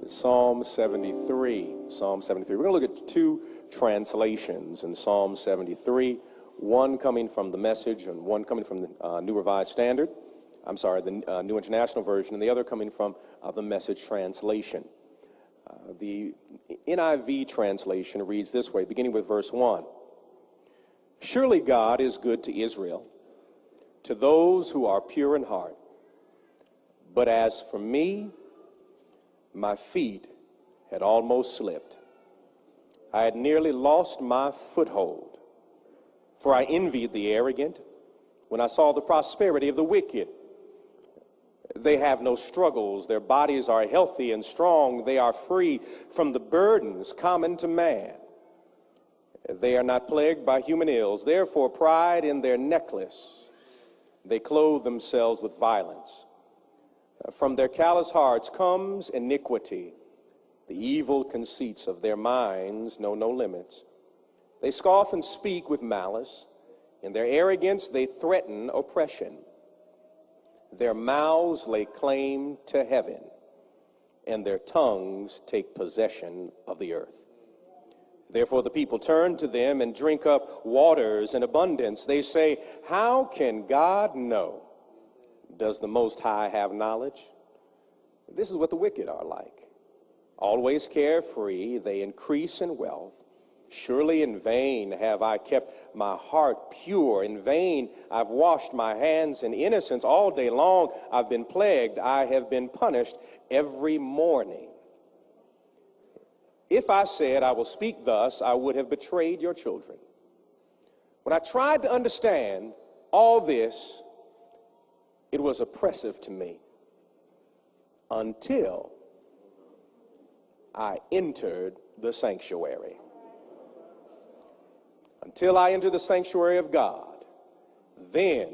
Psalm 73. Psalm 73. We're going to look at two translations in Psalm 73, one coming from the Message and one coming from the New Revised Standard. The New International Version, and the other coming from the Message translation. The NIV translation reads this way, beginning with verse 1. Surely God is good to Israel, to those who are pure in heart. But as for me, my feet had almost slipped. I had nearly lost my foothold, for I envied the arrogant when I saw the prosperity of the wicked. They have no struggles. Their bodies are healthy and strong. They are free from the burdens common to man. They are not plagued by human ills. Therefore, pride in their necklace. They clothe themselves with violence. From their callous hearts comes iniquity. The evil conceits of their minds know no limits. They scoff and speak with malice. In their arrogance, they threaten oppression. Their mouths lay claim to heaven, and their tongues take possession of the earth. Therefore the people turn to them and drink up waters in abundance. They say, how can God know? Does the Most High have knowledge? This is what the wicked are like. Always carefree, they increase in wealth. Surely in vain have I kept my heart pure. In vain I've washed my hands in innocence. All day long I've been plagued. I have been punished every morning. If I said I will speak thus, I would have betrayed your children. When I tried to understand all this, it was oppressive to me until I entered the sanctuary. Until I entered the sanctuary of God, then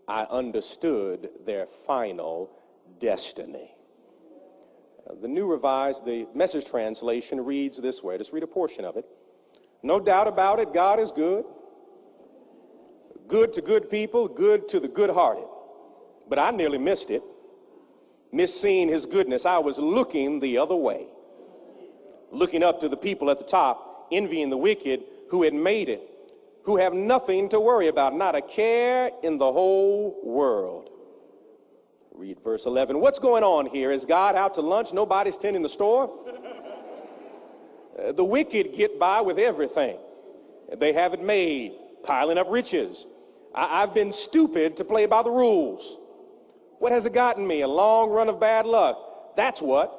I understood their final destiny. The Message translation reads this way. Just read a portion of it. No doubt about it, God is good. Good to good people, good to the good-hearted. But I nearly missed it. Missed seeing his goodness. I was looking the other way. Looking up to the people at the top, envying the wicked who had made it, who have nothing to worry about, not a care in the whole world. Read verse 11. What's going on here? Is God out to lunch? Nobody's tending the store? The wicked get by with everything. They have it made, piling up riches. I've been stupid to play by the rules. What has it gotten me? A long run of bad luck. That's what.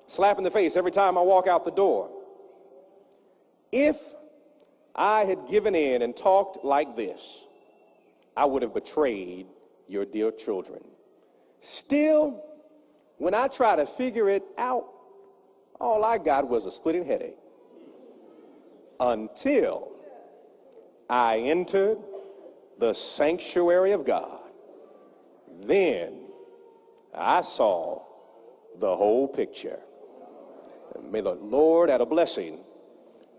Slap in the face every time I walk out the door. If I had given in and talked like this, I would have betrayed your dear children. Still, when I try to figure it out, all I got was a splitting headache. Until I entered the sanctuary of God, then I saw the whole picture. May the Lord add a blessing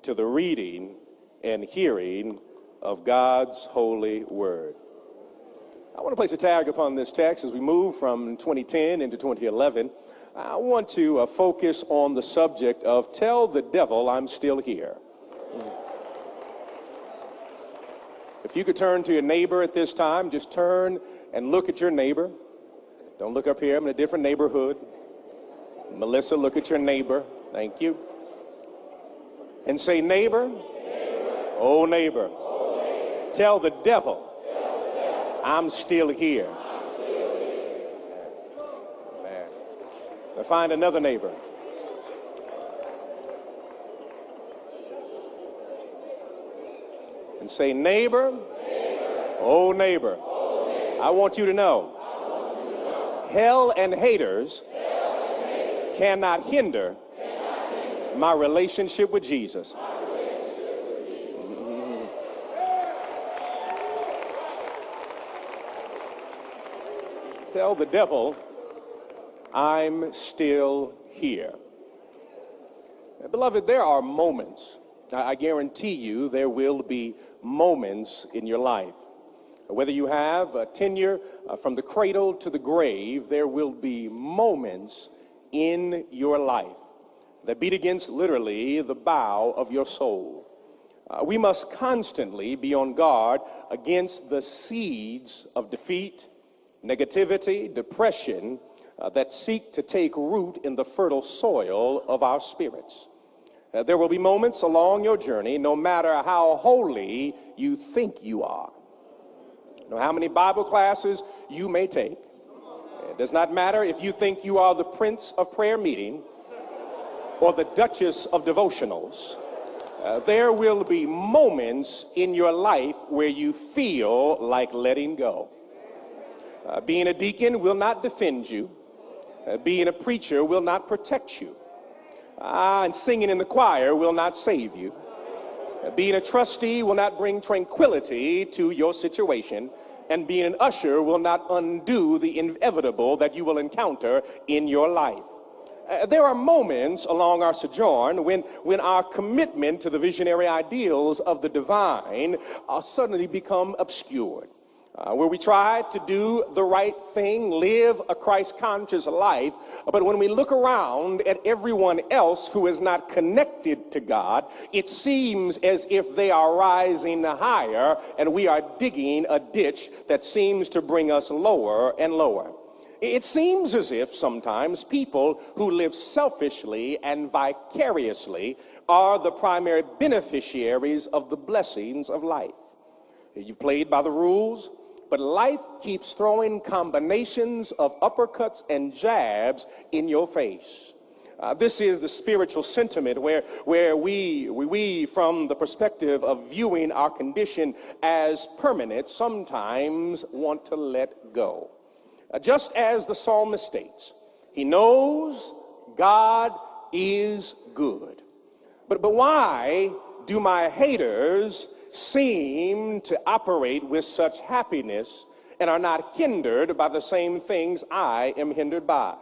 to the reading and hearing of God's holy word. I want to place a tag upon this text as we move from 2010 into 2011. I want to focus on the subject of tell the devil I'm still here. If you could turn to your neighbor at this time, just turn and look at your neighbor. Don't look up here. I'm in a different neighborhood. Melissa, look at your neighbor. Thank you. And say, neighbor, oh neighbor, tell the devil I'm still here. Man. Now find another neighbor. And say, neighbor, oh neighbor, I want you to know, hell and haters cannot hinder my relationship with Jesus. Tell the devil I'm still here. Beloved, there are moments. I guarantee you there will be moments in your life. Whether you have a tenure from the cradle to the grave, there will be moments in your life that beat against literally the bow of your soul. We must constantly be on guard against the seeds of defeat, negativity, depression that seek to take root in the fertile soil of our spirits. There will be moments along your journey, no matter how holy you think you are, no matter how many Bible classes you may take. It does not matter if you think you are the Prince of Prayer Meeting or the Duchess of Devotionals. There will be moments in your life where you feel like letting go. Being a deacon will not defend you. Being a preacher will not protect you. And singing in the choir will not save you. Being a trustee will not bring tranquility to your situation. And being an usher will not undo the inevitable that you will encounter in your life. There are moments along our sojourn when our commitment to the visionary ideals of the divine suddenly become obscured. Where we try to do the right thing, live a Christ-conscious life, but when we look around at everyone else who is not connected to God, it seems as if they are rising higher and we are digging a ditch that seems to bring us lower and lower. It seems as if sometimes people who live selfishly and vicariously are the primary beneficiaries of the blessings of life. You've played by the rules, but life keeps throwing combinations of uppercuts and jabs in your face. This is the spiritual sentiment where we, from the perspective of viewing our condition as permanent, sometimes want to let go. Just as the psalmist states, he knows God is good. But why do my haters seem to operate with such happiness and are not hindered by the same things I am hindered by?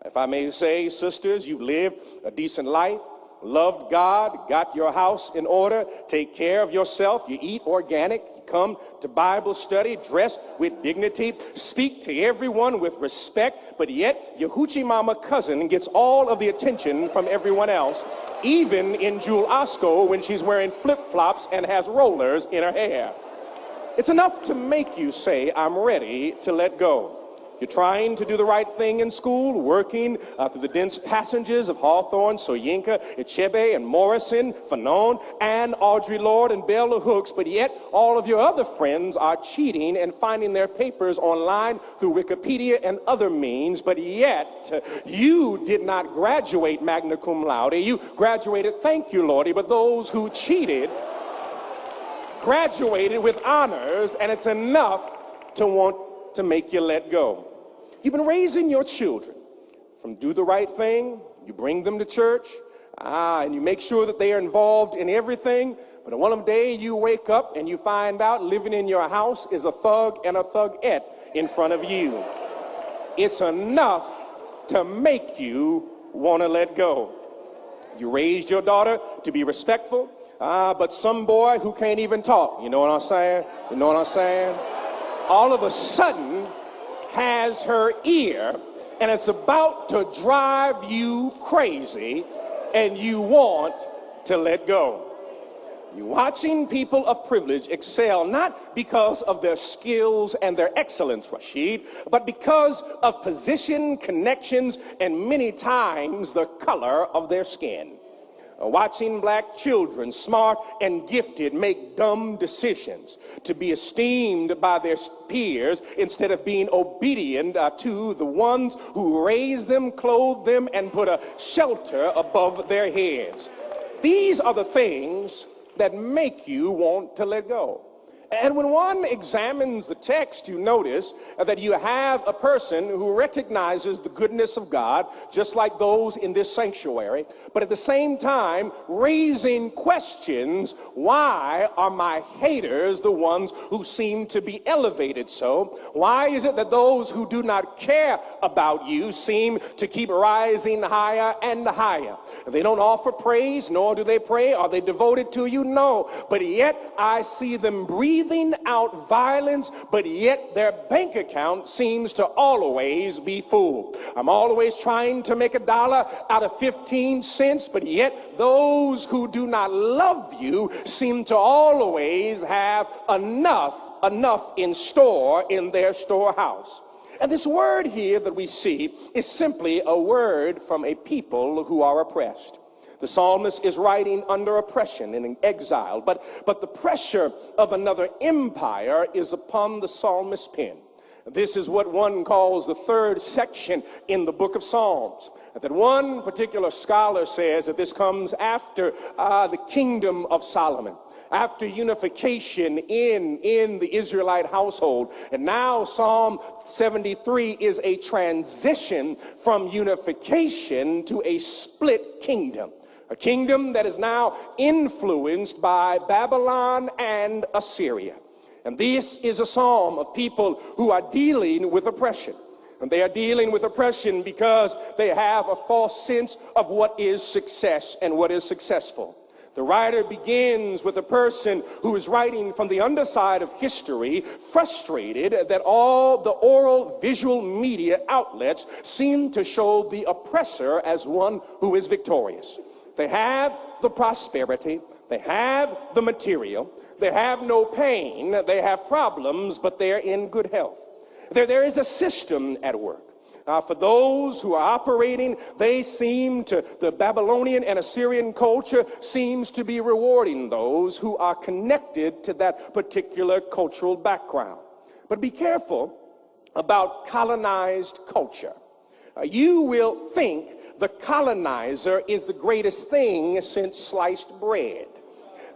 If I may say, sisters, you've lived a decent life, loved God, got your house in order, take care of yourself, you eat organic, you come to Bible study, dress with dignity, speak to everyone with respect, but yet your hoochie mama cousin gets all of the attention from everyone else, even in Jewel Osco when she's wearing flip-flops and has rollers in her hair. It's enough to make you say, I'm ready to let go. You're trying to do the right thing in school, working through the dense passages of Hawthorne, Soyinka, Echebe, and Morrison, Fanon, and Audre Lorde, and Bell Hooks, but yet all of your other friends are cheating and finding their papers online through Wikipedia and other means, but yet you did not graduate magna cum laude. You graduated, thank you, Lordy, but those who cheated graduated with honors, and it's enough to want to make you let go. You've been raising your children from do the right thing, you bring them to church, and you make sure that they are involved in everything, but one day you wake up and you find out living in your house is a thug and a thugette in front of you. It's enough to make you want to let go. You raised your daughter to be respectful, but some boy who can't even talk, you know what I'm saying? You know what I'm saying? All of a sudden has her ear, and it's about to drive you crazy, and you want to let go. You're watching people of privilege excel, not because of their skills and their excellence, Rashid, but because of position, connections, and many times the color of their skin. Watching black children, smart and gifted, make dumb decisions to be esteemed by their peers instead of being obedient to the ones who raised them, clothed them, and put a shelter above their heads. These are the things that make you want to let go. And when one examines the text, you notice that you have a person who recognizes the goodness of God, just like those in this sanctuary, but at the same time raising questions. Why are my haters the ones who seem to be elevated so? Why is it that those who do not care about you seem to keep rising higher and higher? They don't offer praise, nor do they pray. Are they devoted to you? No. But yet I see them breathing breathing out violence, but yet their bank account seems to always be full. I'm always trying to make $1 out of 15 cents, but yet those who do not love you seem to always have enough in store in their storehouse. And this word here that we see is simply a word from a people who are oppressed. The psalmist is writing under oppression and in exile, but the pressure of another empire is upon the psalmist's pen. This is what one calls the third section in the book of Psalms. That one particular scholar says that this comes after the kingdom of Solomon, after unification in the Israelite household. And now Psalm 73 is a transition from unification to a split kingdom. A kingdom that is now influenced by Babylon and Assyria. And this is a psalm of people who are dealing with oppression. And they are dealing with oppression because they have a false sense of what is success and what is successful. The writer begins with a person who is writing from the underside of history, frustrated that all the oral visual media outlets seem to show the oppressor as one who is victorious. They have the prosperity, they have the material, they have no pain, they have problems, but they're in good health. There is a system at work. For those who are operating, the Babylonian and Assyrian culture seems to be rewarding those who are connected to that particular cultural background. But be careful about colonized culture. You will think the colonizer is the greatest thing since sliced bread.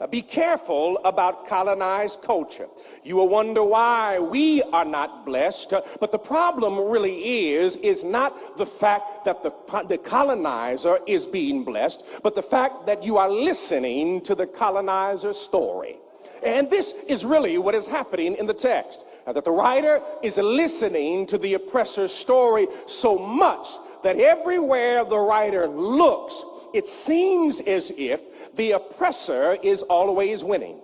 Be careful about colonized culture. You will wonder why we are not blessed, but the problem really is not the fact that the colonizer is being blessed, but the fact that you are listening to the colonizer's story. And this is really what is happening in the text, that the writer is listening to the oppressor's story so much that everywhere the writer looks, it seems as if the oppressor is always winning.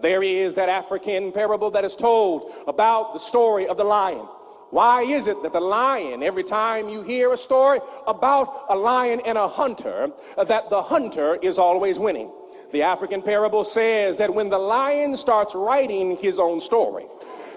There is that African parable that is told about the story of the lion. Why is it that the lion, every time you hear a story about a lion and a hunter, that the hunter is always winning? The African parable says that when the lion starts writing his own story,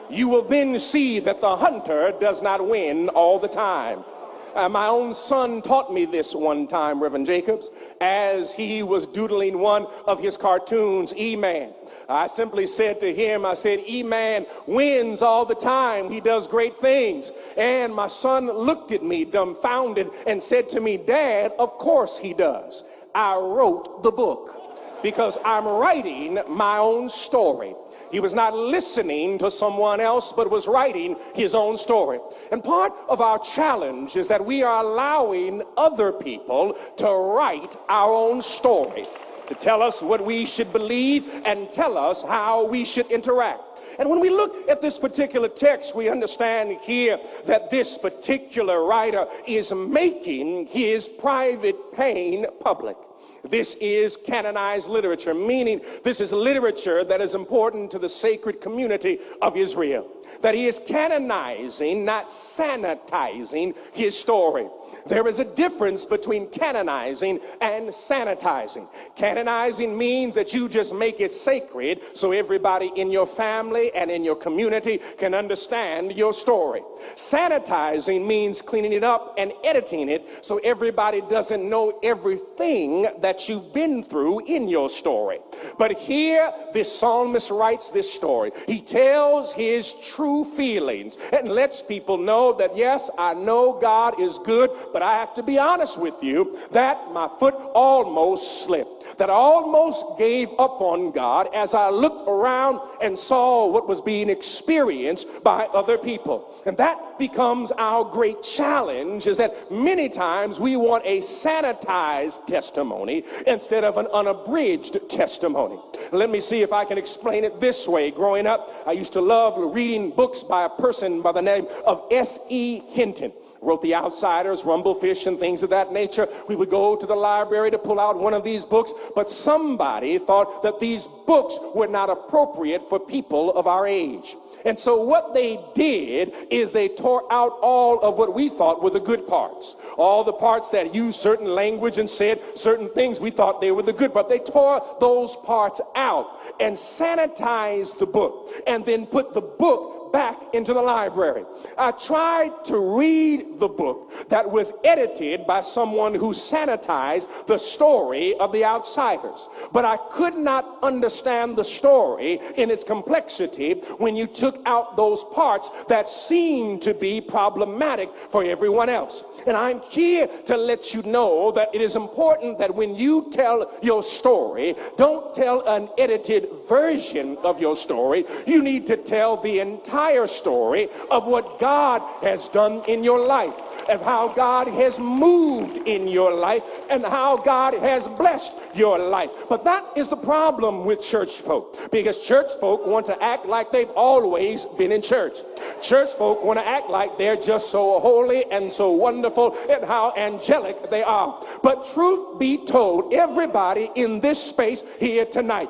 you will then see that the hunter does not win all the time. My own son taught me this one time, Reverend Jacobs, as he was doodling one of his cartoons, E-Man. I simply said to him, I said, E-Man wins all the time. He does great things. And my son looked at me dumbfounded and said to me, Dad, of course he does. I wrote the book because I'm writing my own story. He was not listening to someone else, but was writing his own story. And part of our challenge is that we are allowing other people to write our own story, to tell us what we should believe and tell us how we should interact. And when we look at this particular text, we understand here that this particular writer is making his private pain public. This is canonized literature, meaning this is literature that is important to the sacred community of Israel. That he is canonizing, not sanitizing his story. There is a difference between canonizing and sanitizing. Canonizing means that you just make it sacred so everybody in your family and in your community can understand your story. Sanitizing means cleaning it up and editing it so everybody doesn't know everything that you've been through in your story. But here, this psalmist writes this story. He tells his true feelings and lets people know that, yes, I know God is good, but I have to be honest with you that my foot almost slipped, that I almost gave up on God as I looked around and saw what was being experienced by other people. And that becomes our great challenge, is that many times we want a sanitized testimony instead of an unabridged testimony. Let me see if I can explain it this way. Growing up, I used to love reading books by a person by the name of S.E. Hinton. wrote The Outsiders, Rumblefish, and things of that nature. We would go to the library to pull out one of these books, but somebody thought that these books were not appropriate for people of our age. And so what they did is they tore out all of what we thought were the good parts. All the parts that used certain language and said certain things, we thought they were the good part. They tore those parts out and sanitized the book and then put the book back into the library. I tried to read the book that was edited by someone who sanitized the story of The Outsiders, but I could not understand the story in its complexity when you took out those parts that seemed to be problematic for everyone else. And I'm here to let you know that it is important that when you tell your story, don't tell an edited version of your story. You need to tell the entire story of what God has done in your life, of how God has moved in your life, and how God has blessed your life. But that is the problem with church folk, because church folk want to act like they've always been in church. Church folk want to act like they're just so holy and so wonderful and how angelic they are. But truth be told, everybody in this space here tonight,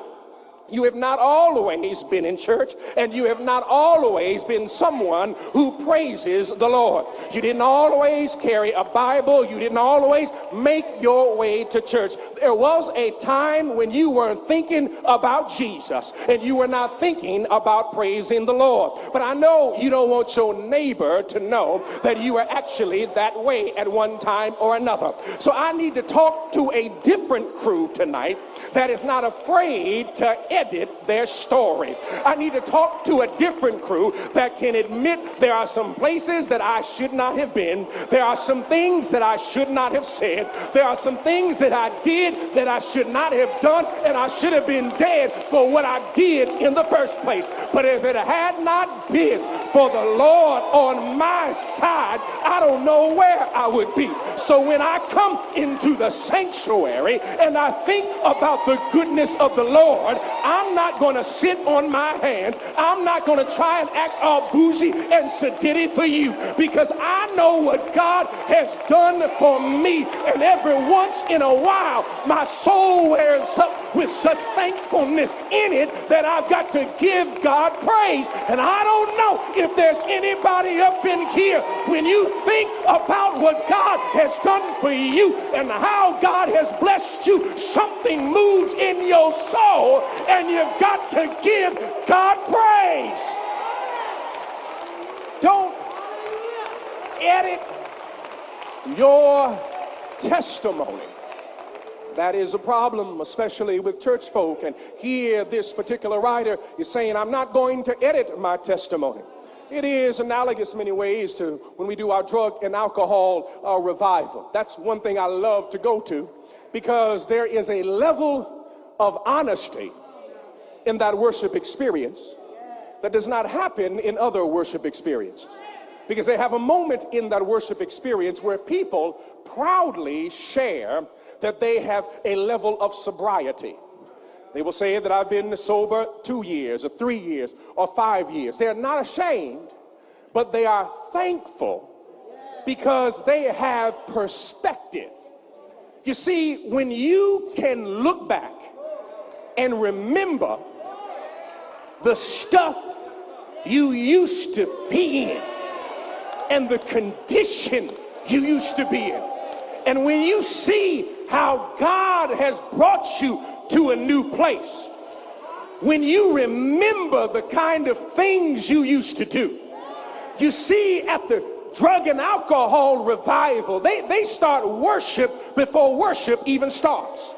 you have not always been in church, and you have not always been someone who praises the Lord. You didn't always carry a Bible. You didn't always make your way to church. There was a time when you were thinking about Jesus, and you were not thinking about praising the Lord. But I know you don't want your neighbor to know that you were actually that way at one time or another. So I need to talk to a different crew tonight that is not afraid to edit their story. I need to talk to a different crew that can admit there are some places that I should not have been. There are some things that I should not have said. There are some things that I did that I should not have done, and I should have been dead for what I did in the first place. But if it had not been for the Lord on my side, I don't know where I would be. So when I come into the sanctuary and I think about the goodness of the Lord, I'm not going to sit on my hands. I'm not going to try and act all bougie and sedity for you, because I know what God has done for me. And every once in a while, my soul wears up with such thankfulness in it that I've got to give God praise. And I don't know if there's anybody up in here, when you think about what God has done for you and how God has blessed you, something moves in your soul, and you've got to give God praise. Don't edit your testimony. That is a problem, especially with church folk. And here this particular writer is saying, I'm not going to edit my testimony. It is analogous in many ways to when we do our drug and alcohol revival. That's one thing I love to go to, because there is a level of honesty in that worship experience that does not happen in other worship experiences. Because they have a moment in that worship experience where people proudly share that they have a level of sobriety. They will say that I've been sober 2 years or 3 years or 5 years. They're not ashamed, but they are thankful because they have perspective. You see, when you can look back and remember the stuff you used to be in and the condition you used to be in, and when you see how God has brought you to a new place, when you remember the kind of things you used to do, you see at the drug and alcohol revival, they start worship before worship even starts.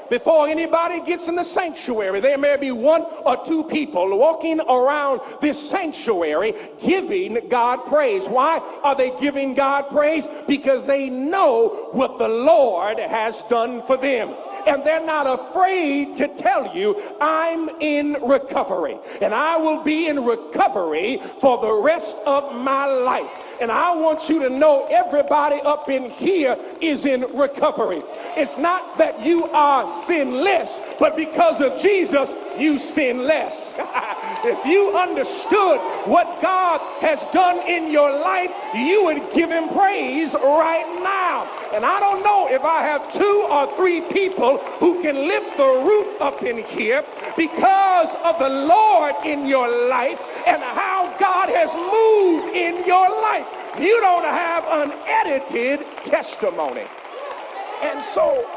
Before anybody gets in the sanctuary, there may be 1 or 2 people walking around this sanctuary giving God praise. Why are they giving God praise? Because they know what the Lord has done for them. And they're not afraid to tell you, I'm in recovery. And I will be in recovery for the rest of my life. And I want you to know everybody up in here is in recovery. It's not that you are sinless, but because of Jesus, you sin less. If you understood what God has done in your life, you would give him praise right now. And I don't know if I have 2 or 3 people who can lift the roof up in here because of the Lord in your life and how God has moved in your life. You don't have an edited testimony. And so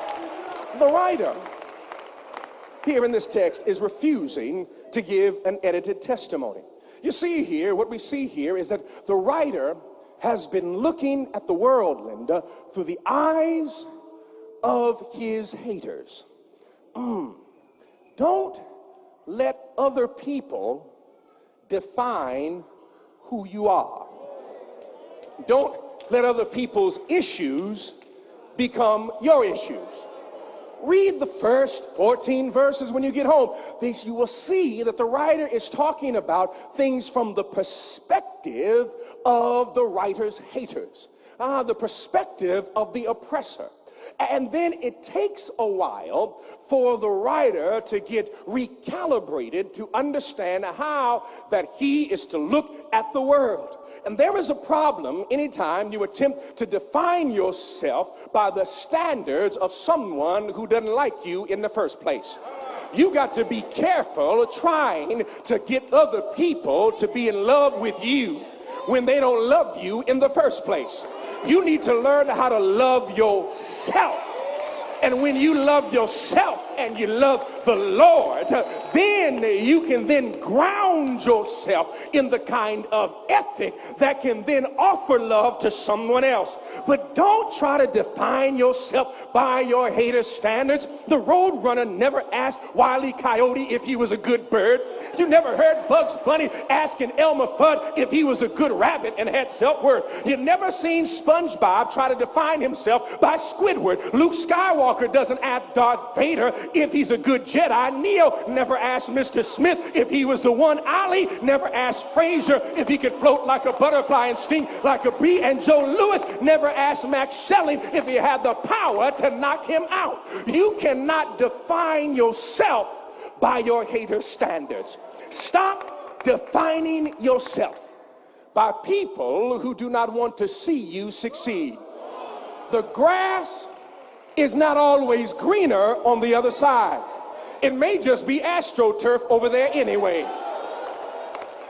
the writer here in this text is refusing to give an edited testimony. You see here, what we see here is that the writer has been looking at the world, Linda, through the eyes of his haters. Don't let other people define who you are. Don't let other people's issues become your issues. Read the first 14 verses when you get home. You will see that the writer is talking about things from the perspective of the writer's haters, the perspective of the oppressor. And then it takes a while for the writer to get recalibrated to understand how that he is to look at the world. And there is a problem anytime you attempt to define yourself by the standards of someone who doesn't like you in the first place. You got to be careful trying to get other people to be in love with you when they don't love you in the first place. You need to learn how to love yourself. And when you love yourself and you love the Lord, then you can then ground yourself in the kind of ethic that can then offer love to someone else. But don't try to define yourself by your haters' standards. The Roadrunner never asked Wile E. Coyote if he was a good bird. You never heard Bugs Bunny asking Elmer Fudd if he was a good rabbit and had self-worth. You never seen SpongeBob try to define himself by Squidward. Luke Skywalker doesn't ask Darth Vader if he's a good Jedi. Neo never asked Mr. Smith if he was the one. Ali never asked Fraser if he could float like a butterfly and sting like a bee. And Joe Louis never asked Max Schelling if he had the power to knock him out. You cannot define yourself by your haters' standards. Stop defining yourself by people who do not want to see you succeed. The grass is not always greener on the other side. It may just be AstroTurf over there anyway.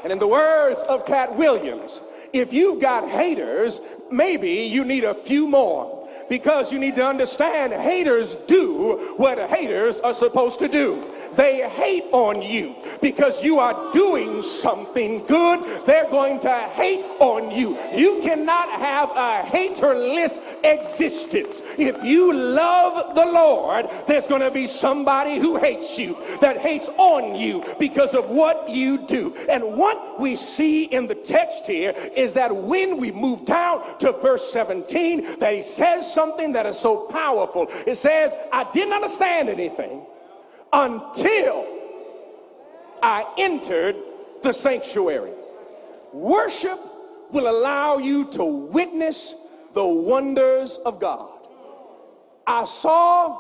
And in the words of Cat Williams, if you've got haters, maybe you need a few more. Because you need to understand, haters do what haters are supposed to do. They hate on you because you are doing something good. They're going to hate on you. You cannot have a haterless existence. If you love the Lord, there's going to be somebody who hates you, that hates on you because of what you do. And what we see in the text here is that when we move down to verse 17, that he says something that is so powerful. It says, I didn't understand anything until I entered the sanctuary. Worship will allow you to witness the wonders of God. I saw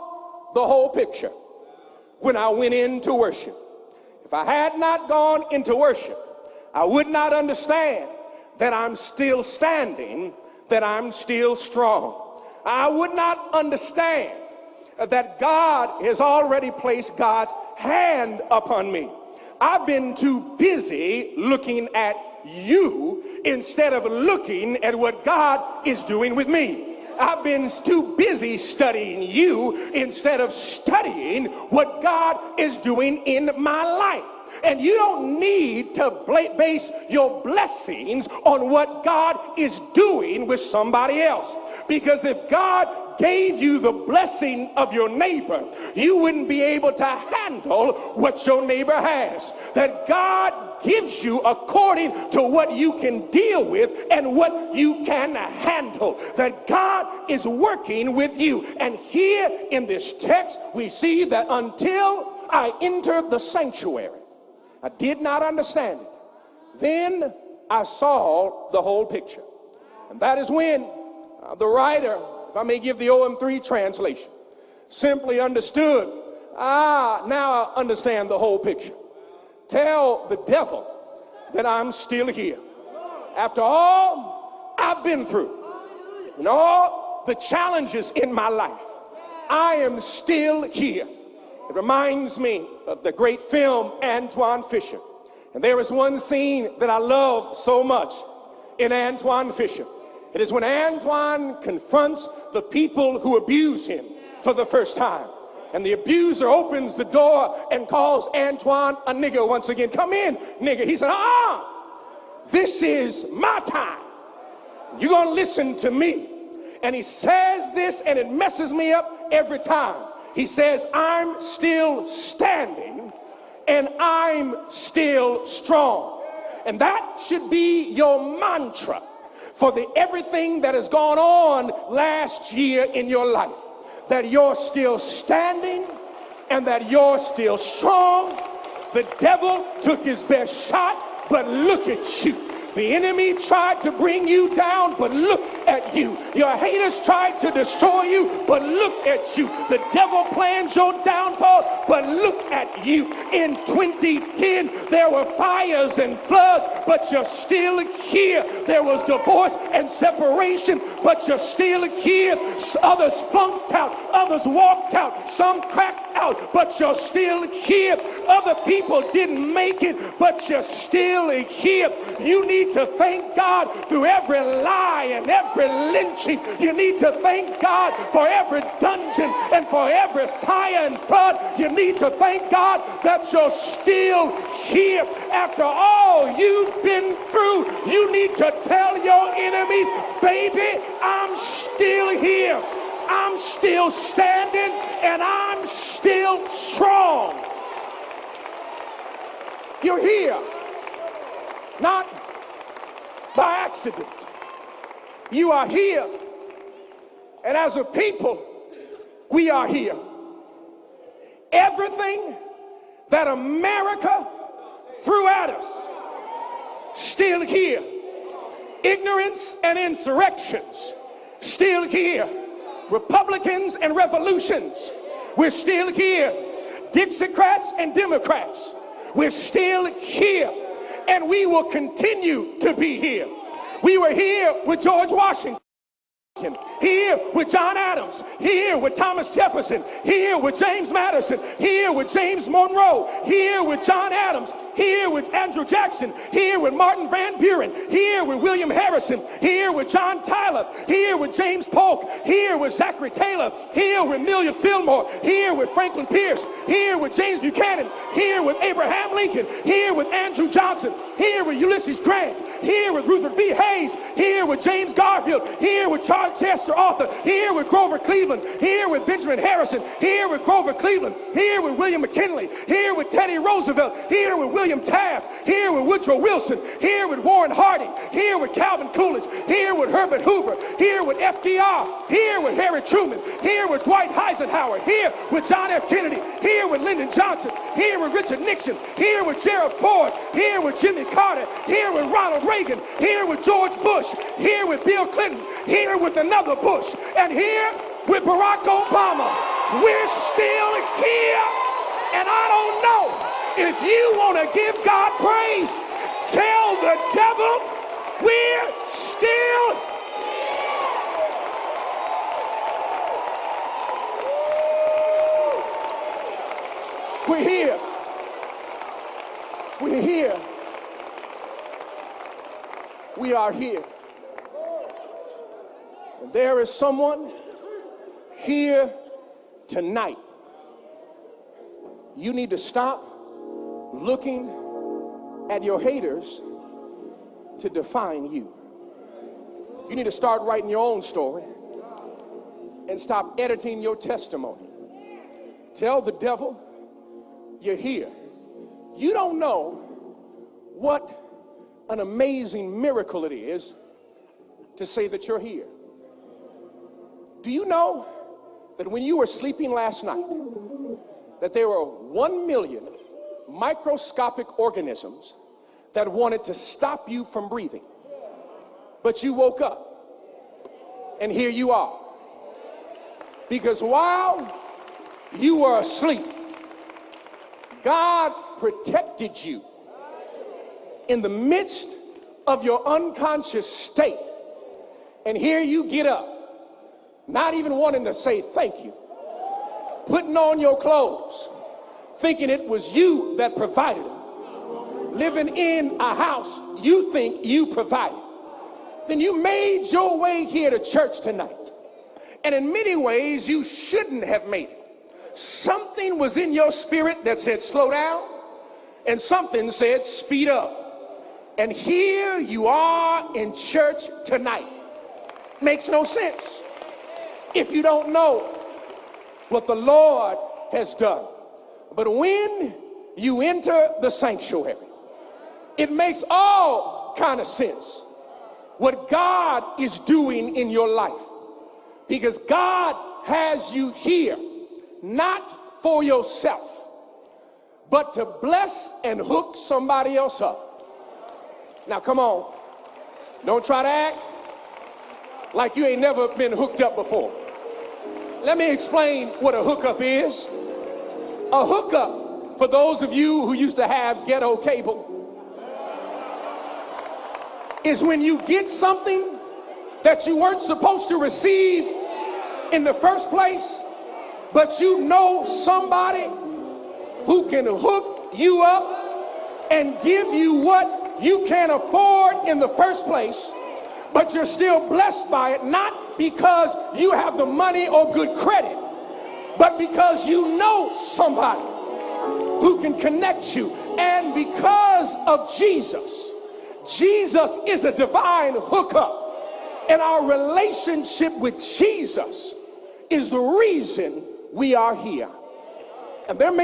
the whole picture when I went into worship. If I had not gone into worship, I would not understand that I'm still standing, that I'm still strong. I would not understand that God has already placed God's hand upon me. I've been too busy looking at you instead of looking at what God is doing with me. I've been too busy studying you instead of studying what God is doing in my life. And you don't need to base your blessings on what God is doing with somebody else. Because if God gave you the blessing of your neighbor, you wouldn't be able to handle what your neighbor has. That God gives you according to what you can deal with and what you can handle. That God is working with you. And here in this text, we see that until I entered the sanctuary, I did not understand it. Then I saw the whole picture. And that is when the writer, if I may give the OM3 translation, simply understood, now I understand the whole picture. Tell the devil that I'm still here. After all I've been through and all the challenges in my life, I am still here. It reminds me of the great film Antoine Fisher. And there is one scene that I love so much in Antoine Fisher. It is when Antoine confronts the people who abuse him for the first time. And the abuser opens the door and calls Antoine a nigger once again. Come in, nigger. He said, this is my time. You're going to listen to me. And he says this and it messes me up every time. He says, I'm still standing and I'm still strong. And that should be your mantra for everything that has gone on last year in your life. That you're still standing and that you're still strong. The devil took his best shot, but look at you. The enemy tried to bring you down, but look at you. Your haters tried to destroy you, but look at you. The devil planned your downfall, but look at you. In 2010, there were fires and floods, but you're still here. There was divorce and separation, but you're still here. Others flunked out, others walked out, some cracked out, but you're still here. Other people didn't make it, but you're still here. You need to thank God through every lie and every lynching. You need to thank God for every dungeon and for every fire and flood. You need to thank God that you're still here. After all you've been through, you need to tell your enemies, baby, I'm still here. I'm still standing and I'm still strong. You're here. Not by accident. You are here. And as a people, we are here. Everything that America threw at us, still here. Ignorance and insurrections, still here. Republicans and revolutions, we're still here. Dixiecrats and Democrats, we're still here. And we will continue to be here. We were here with George Washington, here with John Adams, here with Thomas Jefferson, here with James Madison, here with James Monroe, here with John Adams, here with Andrew Jackson, here with Martin Van Buren, here with William Harrison, here with John Tyler, here with James Polk, here with Zachary Taylor, here with Amelia Fillmore, here with Franklin Pierce, here with James Buchanan, here with Abraham Lincoln, here with Andrew Johnson, here with Ulysses Grant, here with Rutherford B. Hayes, here with James Garfield, here with Charles Chester Arthur, here with Grover Cleveland, here with Benjamin Harrison, here with Grover Cleveland, here with William McKinley, here with Teddy Roosevelt, here with William Taft, here with Woodrow Wilson, here with Warren Harding, here with Calvin Coolidge, here with Herbert Hoover, here with FDR, here with Harry Truman, here with Dwight Eisenhower, here with John F. Kennedy, here with Lyndon Johnson, here with Richard Nixon, here with Gerald Ford, here with Jimmy Carter, here with Ronald Reagan, here with George Bush, here with Bill Clinton, here with another Bush, and here with Barack Obama. We're still here, and I don't know if you want to give God praise. Tell the devil we're still we're here. We're here. We are here. And there is someone here tonight. You need to stop looking at your haters to define you. You need to start writing your own story and stop editing your testimony. Tell the devil you're here. You don't know what an amazing miracle it is to say that you're here. Do you know that when you were sleeping last night, that there were 1 million microscopic organisms that wanted to stop you from breathing? But you woke up, and here you are. Because while you were asleep, God protected you in the midst of your unconscious state. And here you get up, not even wanting to say thank you, putting on your clothes, thinking it was you that provided them, living in a house you think you provided. Then you made your way here to church tonight. And in many ways, you shouldn't have made it. Something was in your spirit that said, slow down, and something said, speed up. And here you are in church tonight. Makes no sense if you don't know what the Lord has done. But when you enter the sanctuary, it makes all kind of sense what God is doing in your life. Because God has you here, not for yourself, but to bless and hook somebody else up. Now, come on. Don't try to act like you ain't never been hooked up before. Let me explain what a hookup is. A hookup, for those of you who used to have ghetto cable, is when you get something that you weren't supposed to receive in the first place, but you know somebody who can hook you up and give you what you can't afford in the first place, but you're still blessed by it, not because you have the money or good credit, but because you know somebody who can connect you. And because of Jesus, Jesus is a divine hookup, and our relationship with Jesus is the reason we are here. And there may